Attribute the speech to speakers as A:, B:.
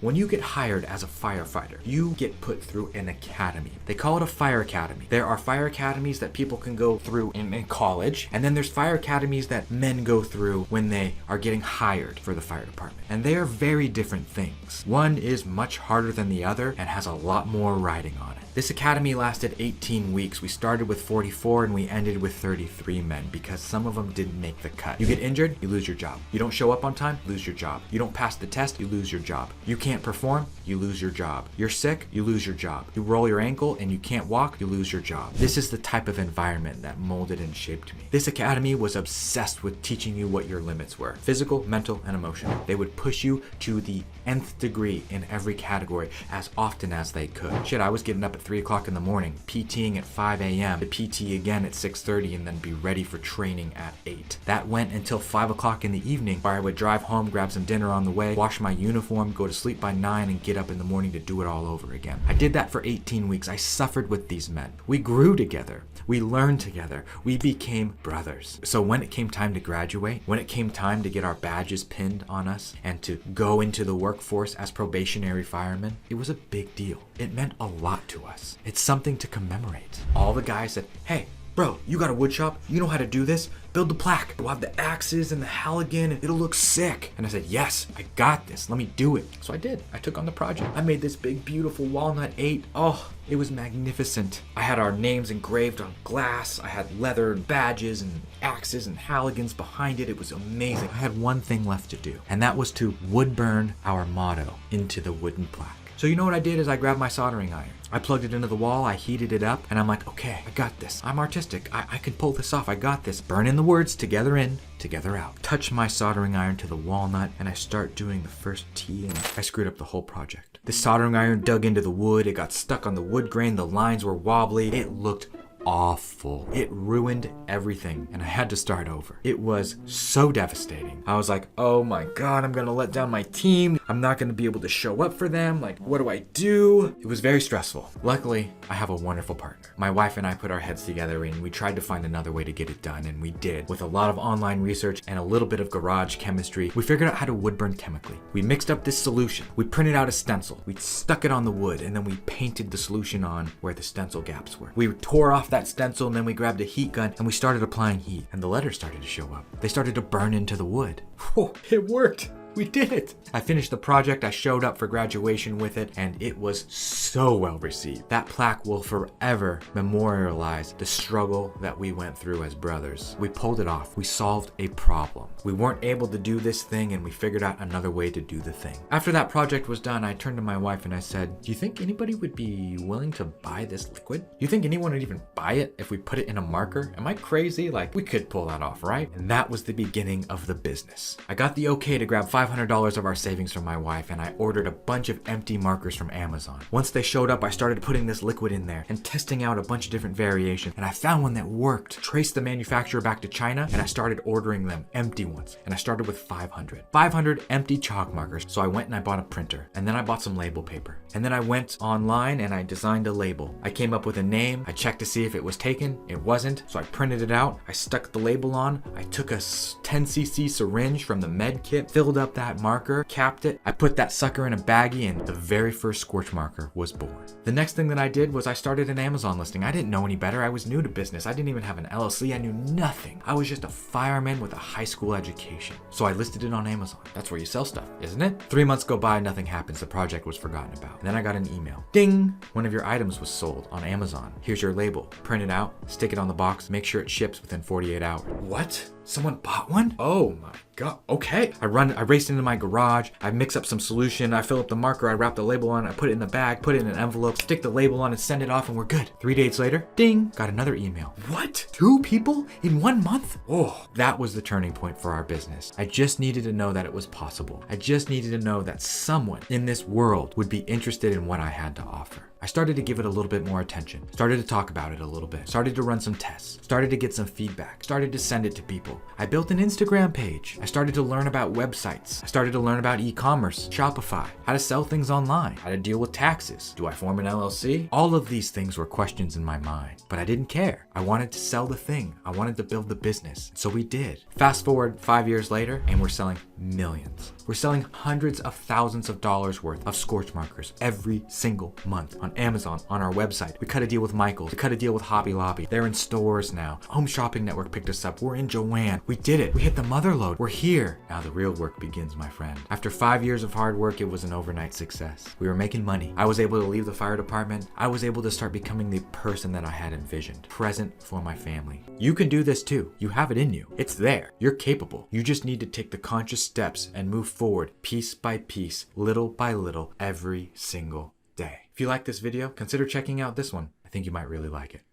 A: When you get hired as a firefighter, you get put through an academy. They call it a fire academy. There are fire academies that people can go through in college, and then there's fire academies that men go through when they are getting hired for the fire department. And they are very different things. One is much harder than the other and has a lot more riding on it. This academy lasted 18 weeks. We started with 44 and we ended with 33 men because some of them didn't make the cut. You get injured, you lose your job. You don't show up on time, lose your job. You don't pass the test, you lose your job. You can't perform, you lose your job. You're sick, you lose your job. You roll your ankle and you can't walk, you lose your job. This is the type of environment that molded and shaped me. This academy was obsessed with teaching you what your limits were. Physical, mental, and emotional. They would push you to the nth degree in every category as often as they could. Shit, I was getting up at 3 o'clock in the morning, PTing at 5 a.m., to PT again at 6:30 and then be ready for training at 8. That went until 5 o'clock in the evening, where I would drive home, grab some dinner on the way, wash my uniform, go to sleep by 9 and get up in the morning to do it all over again. I did that for 18 weeks. I suffered with these men. We grew together. We learned together. We became brothers. So when it came time to graduate, when it came time to get our badges pinned on us and to go into the workforce as probationary firemen, it was a big deal. It meant a lot to us. It's something to commemorate. All the guys said, hey, bro, you got a wood shop? You know how to do this? Build the plaque. We'll have the axes and the halligan and it'll look sick. And I said, yes, I got this. Let me do it. So I did. I took on the project. I made this big, beautiful walnut 8. Oh, it was magnificent. I had our names engraved on glass. I had leather badges and axes and halligans behind it. It was amazing. I had one thing left to do, and that was to wood burn our motto into the wooden plaque. So you know what I did is I grabbed my soldering iron. I plugged it into the wall, I heated it up, and I'm like, okay, I got this. I'm artistic. I can pull this off. I got this. Burn in the words, together in, together out. Touch my soldering iron to the walnut, and I start doing the first T, and I screwed up the whole project. The soldering iron dug into the wood. It got stuck on the wood grain. The lines were wobbly. It looked awful. It ruined everything and I had to start over. It was so devastating. I was like, oh my God, I'm gonna let down my team. I'm not gonna be able to show up for them. Like, what do I do? It was very stressful. Luckily, I have a wonderful partner. My wife and I put our heads together and we tried to find another way to get it done, and we did. With a lot of online research and a little bit of garage chemistry, we figured out how to wood burn chemically. We mixed up this solution. We printed out a stencil. We stuck it on the wood and then we painted the solution on where the stencil gaps were. We tore off that stencil and then we grabbed a heat gun and we started applying heat, and the letters started to show up. They started to burn into the wood. Whoa, it worked. We did it. I finished the project. I showed up for graduation with it and it was so well received. That plaque will forever memorialize the struggle that we went through as brothers. We pulled it off. We solved a problem. We weren't able to do this thing and we figured out another way to do the thing. After that project was done, I turned to my wife and I said, do you think anybody would be willing to buy this liquid? Do you think anyone would even buy it if we put it in a marker? Am I crazy? Like, we could pull that off, right? And that was the beginning of the business. I got the okay to grab $500 of our savings from my wife and I ordered a bunch of empty markers from Amazon. Once they showed up, I started putting this liquid in there and testing out a bunch of different variations, and I found one that worked. Traced the manufacturer back to China and I started ordering them empty ones, and I started with 500 empty chalk markers. So I went and I bought a printer, and then I bought some label paper, and then I went online and I designed a label. I came up with a name. I checked to see if it was taken. It wasn't, so I printed it out. I stuck the label on. I took a 10cc syringe from the med kit, filled up that marker, capped it. I put that sucker in a baggie, and the very first scorch marker was born. The next thing that I did was I started an Amazon listing. I didn't know any better. I was new to business. I didn't even have an LLC. I knew nothing. I was just a fireman with a high school education. So I listed it on Amazon. That's where you sell stuff, isn't it? 3 months go by, nothing happens. The project was forgotten about. And then I got an email. Ding! One of your items was sold on Amazon. Here's your label. Print it out, stick it on the box, make sure it ships within 48 hours. What? Someone bought one? Oh my God. Okay. I raced into my garage. I mix up some solution. I fill up the marker. I wrap the label on. I put it in the bag, put it in an envelope, stick the label on and send it off, and we're good. 3 days later, ding, got another email. What? 2 people in 1 month? Oh, that was the turning point for our business. I just needed to know that it was possible. I just needed to know that someone in this world would be interested in what I had to offer. I started to give it a little bit more attention, started to talk about it a little bit, started to run some tests, started to get some feedback, started to send it to people. I built an Instagram page. I started to learn about websites. I started to learn about e-commerce, Shopify, how to sell things online, how to deal with taxes. Do I form an LLC? All of these things were questions in my mind, but I didn't care. I wanted to sell the thing. I wanted to build the business. So we did. Fast forward 5 years later, and we're selling millions. We're selling hundreds of thousands of dollars worth of scorch markers every single month on Amazon, on our website. We cut a deal with Michaels. We cut a deal with Hobby Lobby. They're in stores now. Home Shopping Network picked us up. We're in Joanne. We did it. We hit the mother lode. We're here. Now the real work begins, my friend. After 5 years of hard work, it was an overnight success. We were making money. I was able to leave the fire department. I was able to start becoming the person that I had envisioned. Present for my family. You can do this too. You have it in you. It's there. You're capable. You just need to take the conscious steps and move forward piece by piece, little by little, every single day. If you like this video, consider checking out this one. I think you might really like it.